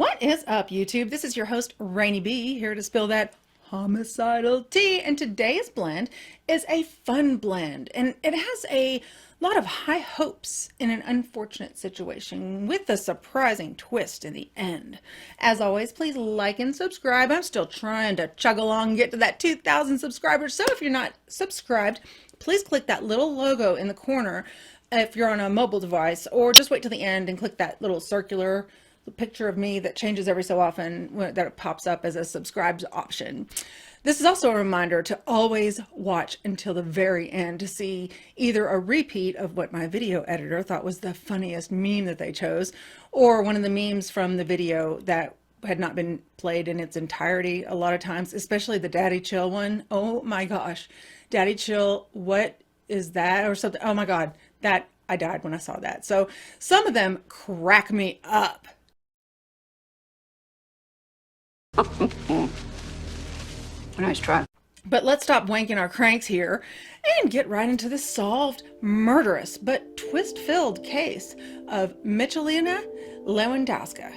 What is up, YouTube? This is your host, Rainy B, here to spill that homicidal tea. And today's blend is a fun blend, and it has a lot of high hopes in an unfortunate situation with a surprising twist in the end. As always, please like and subscribe. I'm still trying to chug along and get to that 2,000 subscribers. So if you're not subscribed, please click that little logo in the corner if you're on a mobile device, or just wait till the end and click that little circular picture of me that changes every so often that it pops up as a subscribed option. This is also a reminder to always watch until the very end to see either a repeat of what my video editor thought was the funniest meme that they chose, or one of the memes from the video that had not been played in its entirety a lot of times, especially the Daddy Chill one. Oh my gosh, Daddy Chill, what is that? Or something. Oh my God, that I died when I saw that. So some of them crack me up. Nice try. But let's stop wanking our cranks here and get right into the solved, murderous, but twist-filled case of Michalina Lewandowska.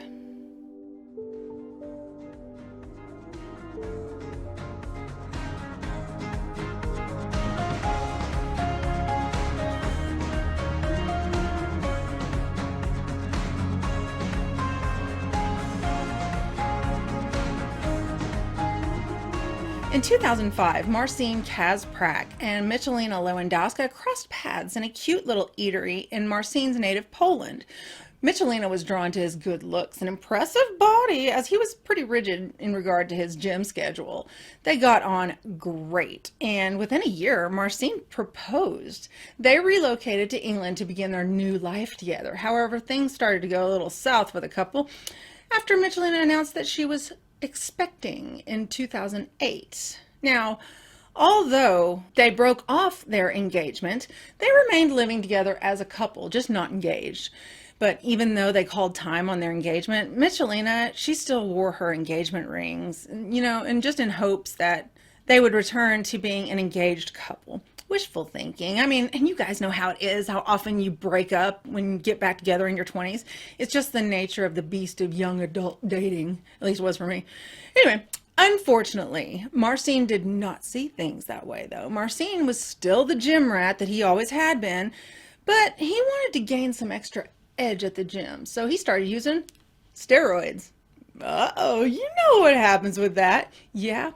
In 2005, Marcin Kazprak and Michalina Lewandowska crossed paths in a cute little eatery in Marcin's native Poland. Michalina was drawn to his good looks and impressive body, as he was pretty rigid in regard to his gym schedule. They got on great, and within a year, Marcin proposed. They relocated to England to begin their new life together. However, things started to go a little south for the couple after Michalina announced that she was expecting in 2008. Now, although they broke off their engagement, they remained living together as a couple, just not engaged. But even though they called time on their engagement, Michalina, she still wore her engagement rings, and just in hopes that they would return to being an engaged couple. Wishful thinking. I mean, and you guys know how it is, how often you break up when you get back together in your 20s. It's just the nature of the beast of young adult dating. At least it was for me. Anyway, unfortunately, Marcin did not see things that way, though. Marcin was still the gym rat that he always had been, but he wanted to gain some extra edge at the gym. So he started using steroids. Uh-oh, you know what happens with that. Yeah,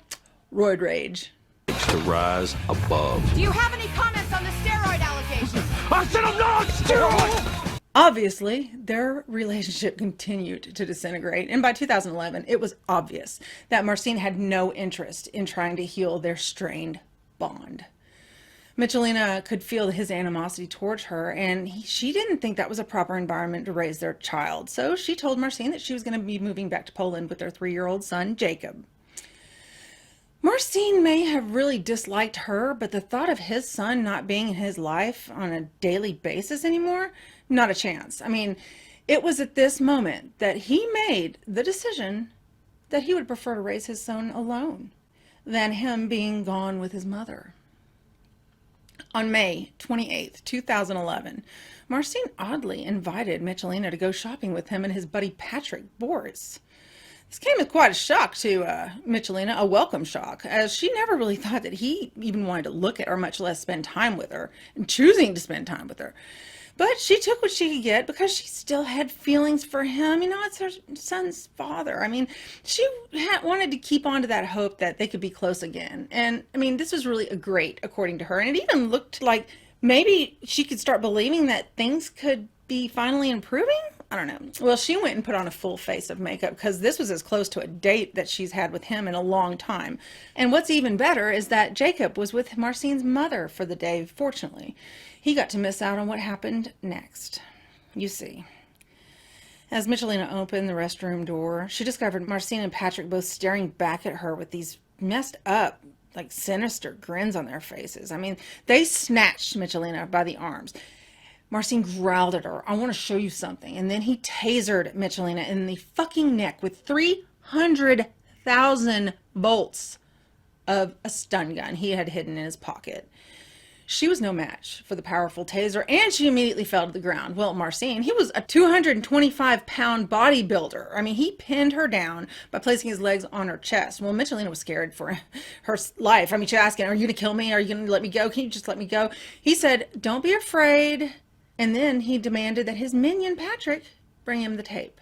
roid rage. To rise above. Do you have any comments on the steroid allegations? I said I'm not on steroids! Obviously, their relationship continued to disintegrate, and by 2011, it was obvious that Marcin had no interest in trying to heal their strained bond. Michalina could feel his animosity towards her, and she didn't think that was a proper environment to raise their child, so she told Marcin that she was going to be moving back to Poland with their 3-year-old son, Jacob. Marcin may have really disliked her, but the thought of his son not being in his life on a daily basis anymore, not a chance. I mean, it was at this moment that he made the decision that he would prefer to raise his son alone than him being gone with his mother. On May 28th, 2011, Marcin oddly invited Michalina to go shopping with him and his buddy Patrick Boris. This came as quite a shock to Michalina, a welcome shock, as she never really thought that he even wanted to look at her, much less spend time with her, and choosing to spend time with her. But she took what she could get because she still had feelings for him. It's her son's father. I mean, she wanted to keep on to that hope that they could be close again. And, I mean, this was really a great, according to her. And it even looked like maybe she could start believing that things could be finally improving. I don't know. Well, she went and put on a full face of makeup because this was as close to a date that she's had with him in a long time. And what's even better is that Jacob was with Marcin's mother for the day, fortunately. He got to miss out on what happened next. You see. As Michalina opened the restroom door, she discovered Marcin and Patrick both staring back at her with these messed up, like sinister grins on their faces. I mean, they snatched Michalina by the arms. Marcin growled at her, "I want to show you something." And then he tasered Michalina in the fucking neck with 300,000 volts of a stun gun he had hidden in his pocket. She was no match for the powerful taser, and she immediately fell to the ground. Well, Marcin, he was a 225-pound bodybuilder. I mean, he pinned her down by placing his legs on her chest. Well, Michelina was scared for her life. I mean, she asked him, are you going to kill me? Are you going to let me go? Can you just let me go? He said, don't be afraid. And then he demanded that his minion, Patrick, bring him the tape.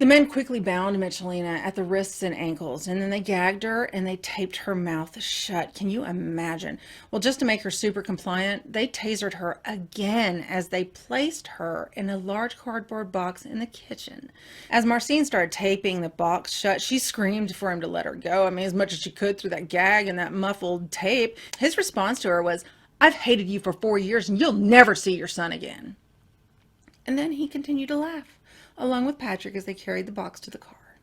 The men quickly bound Michelina at the wrists and ankles, and then they gagged her and they taped her mouth shut. Can you imagine? Well, just to make her super compliant, they tasered her again as they placed her in a large cardboard box in the kitchen. As Marcin started taping the box shut, she screamed for him to let her go. I mean, as much as she could through that gag and that muffled tape. His response to her was, I've hated you for 4 years and you'll never see your son again. And then he continued to laugh, along with Patrick, as they carried the box to the car.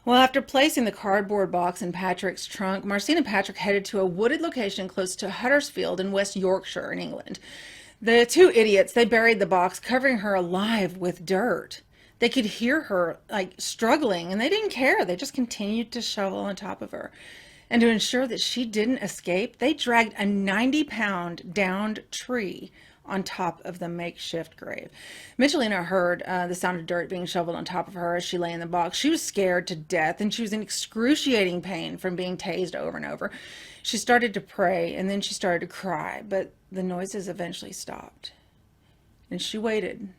Well, after placing the cardboard box in Patrick's trunk, Marcin and Patrick headed to a wooded location close to Huddersfield in West Yorkshire in England. The two idiots, they buried the box, covering her alive with dirt. They could hear her, struggling, and they didn't care. They just continued to shovel on top of her. And to ensure that she didn't escape, they dragged a 90-pound downed tree on top of the makeshift grave. Michelina heard the sound of dirt being shoveled on top of her as she lay in the box. She was scared to death, and she was in excruciating pain from being tased over and over. She started to pray, and then she started to cry, but the noises eventually stopped. And she waited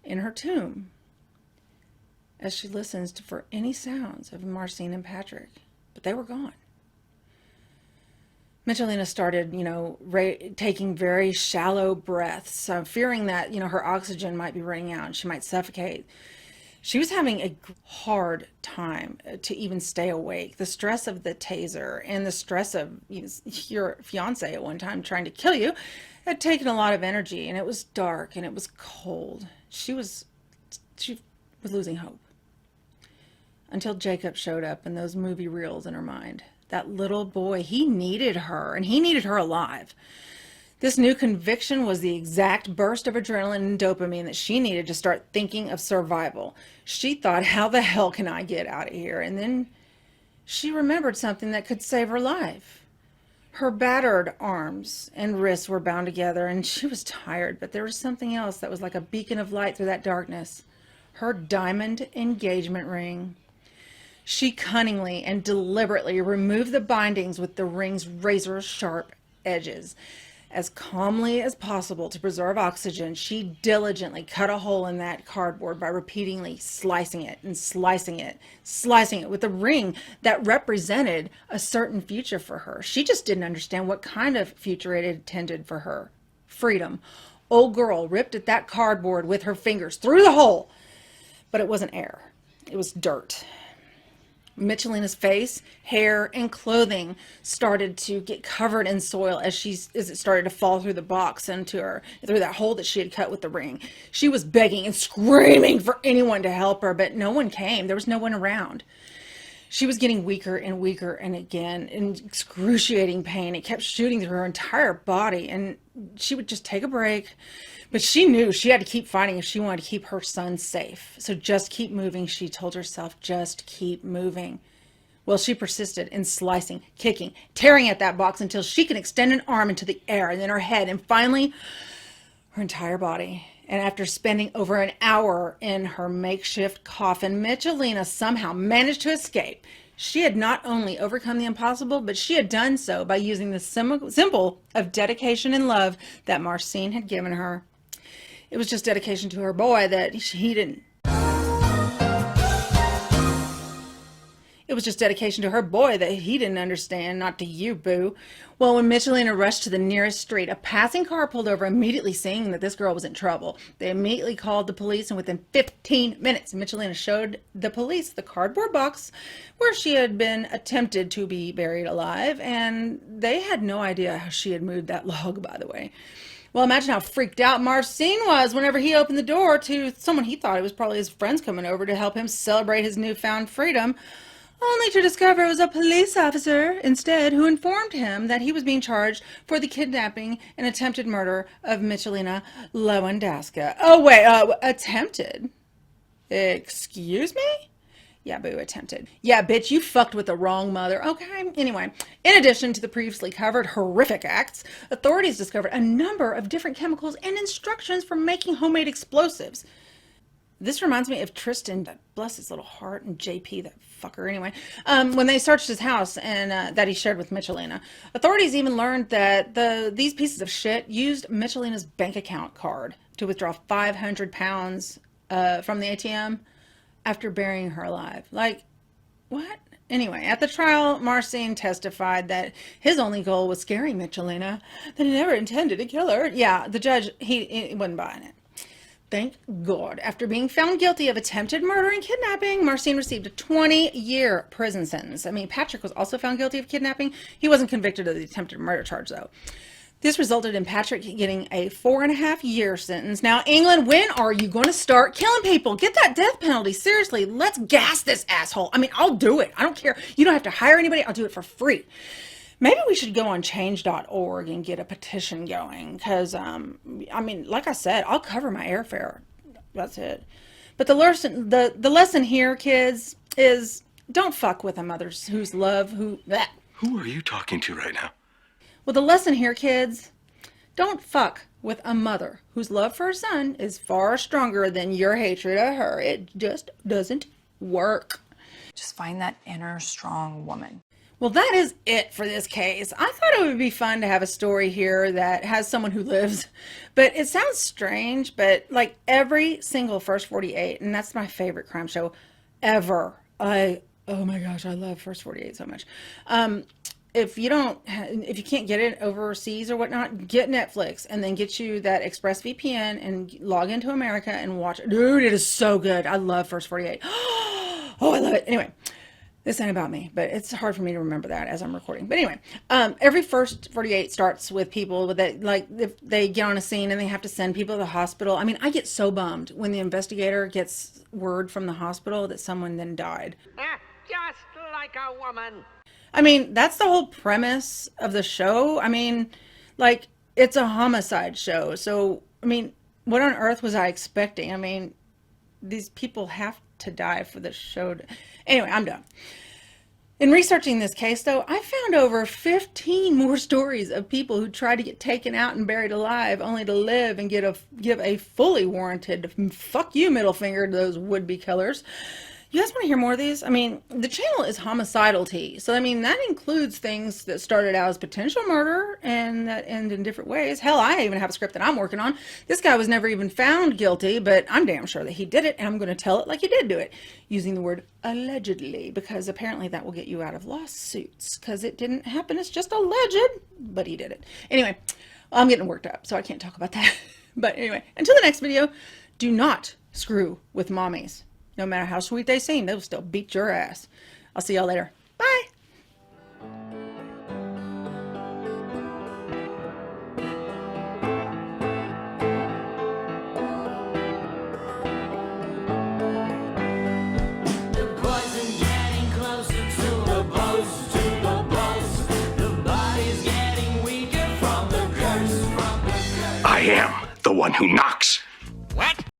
in her tomb as she listens for any sounds of Marcin and Patrick, but they were gone. Michelina started, taking very shallow breaths, fearing that, her oxygen might be running out and she might suffocate. She was having a hard time to even stay awake. The stress of the taser and the stress of your fiance at one time trying to kill you had taken a lot of energy, and it was dark and it was cold. She was losing hope. Until Jacob showed up and those movie reels in her mind. That little boy, he needed her, and he needed her alive. This new conviction was the exact burst of adrenaline and dopamine that she needed to start thinking of survival. She thought, how the hell can I get out of here? And then she remembered something that could save her life. Her battered arms and wrists were bound together, and she was tired, but there was something else that was like a beacon of light through that darkness. Her diamond engagement ring. She cunningly and deliberately removed the bindings with the ring's razor-sharp edges. As calmly as possible to preserve oxygen, she diligently cut a hole in that cardboard by repeatedly slicing it and slicing it with a ring that represented a certain future for her. She just didn't understand what kind of future it intended for her. Freedom. Old girl ripped at that cardboard with her fingers through the hole. But it wasn't air. It was dirt. Michelina's face, hair, and clothing started to get covered in soil as it started to fall through the box into her, through that hole that she had cut with the ring. She was begging and screaming for anyone to help her, but no one came. There was no one around. She was getting weaker and weaker, and again, in excruciating pain. It kept shooting through her entire body, and she would just take a break. But she knew she had to keep fighting if she wanted to keep her son safe. So just keep moving, she told herself. Just keep moving. Well, she persisted in slicing, kicking, tearing at that box until she could extend an arm into the air, and then her head, and finally her entire body. And after spending over an hour in her makeshift coffin, Michelina somehow managed to escape. She had not only overcome the impossible, but she had done so by using the symbol of dedication and love that Marcin had given her. It was just dedication to her boy that he didn't. It was just dedication to her boy that he didn't understand, not to you, boo. Well, when Michelina rushed to the nearest street, a passing car pulled over, immediately seeing that this girl was in trouble. They immediately called the police, and within 15 minutes, Michelina showed the police the cardboard box where she had been attempted to be buried alive, and they had no idea how she had moved that log, by the way. Well, imagine how freaked out Marcin was whenever he opened the door to someone he thought it was probably his friends coming over to help him celebrate his newfound freedom, only to discover it was a police officer instead who informed him that he was being charged for the kidnapping and attempted murder of Michelina Lewandowska. Oh, wait, attempted? Excuse me? Yeah, boo, attempted. Yeah, bitch, you fucked with the wrong mother. Okay, anyway. In addition to the previously covered horrific acts, authorities discovered a number of different chemicals and instructions for making homemade explosives. This reminds me of Tristan, bless his little heart, and JP, that fucker, anyway, when they searched his house and that he shared with Michelina. Authorities even learned that these pieces of shit used Michelina's bank account card to withdraw 500 pounds from the ATM after burying her alive. Like, what? Anyway, at the trial, Marcin testified that his only goal was scaring Michelina, that he never intended to kill her. Yeah, the judge, he wasn't buying it. Thank God. After being found guilty of attempted murder and kidnapping, Marcin received a 20-year prison sentence. I mean, Patrick was also found guilty of kidnapping. He wasn't convicted of the attempted murder charge, though. This resulted in Patrick getting a 4.5-year sentence. Now, England, when are you going to start killing people? Get that death penalty. Seriously, let's gas this asshole. I mean, I'll do it. I don't care. You don't have to hire anybody. I'll do it for free. Maybe we should go on change.org and get a petition going because, I mean, like I said, I'll cover my airfare. That's it. But the lesson here, kids, is don't fuck with a mother whose love, Who are you talking to right now? Well, the lesson here, kids, don't fuck with a mother whose love for her son is far stronger than your hatred of her. It just doesn't work. Just find that inner strong woman. Well, that is it for this case. I thought it would be fun to have a story here that has someone who lives, but it sounds strange, but like every single First 48, and that's my favorite crime show ever. Oh my gosh, I love First 48 so much. If you can't get it overseas or whatnot, get Netflix and then get you that ExpressVPN and log into America and watch it. Dude, it is so good. I love First 48. Oh, I love it. Anyway. This ain't about me, but it's hard for me to remember that as I'm recording. But anyway, every First 48 starts with people that, like, if they get on a scene and they have to send people to the hospital. I mean, I get so bummed when the investigator gets word from the hospital that someone then died. Just like a woman. I mean, that's the whole premise of the show. I mean, like, it's a homicide show. So, I mean, what on earth was I expecting? I mean, these people have to die for the show to... Anyway, I'm done. In researching this case, though, I found over 15 more stories of people who tried to get taken out and buried alive only to live and give a fully warranted fuck you middle finger to those would-be killers. You guys want to hear more of these? I mean, the channel is Homicidal Tea. So, I mean, that includes things that started out as potential murder and that end in different ways. Hell, I even have a script that I'm working on. This guy was never even found guilty, but I'm damn sure that he did it, and I'm going to tell it like he did do it, using the word allegedly, because apparently that will get you out of lawsuits, because it didn't happen. It's just alleged, but he did it. Anyway, I'm getting worked up, so I can't talk about that. But anyway, until the next video, do not screw with mommies. No matter how sweet they seem, they'll still beat your ass. I'll see y'all later. Bye. I am the one who knocks.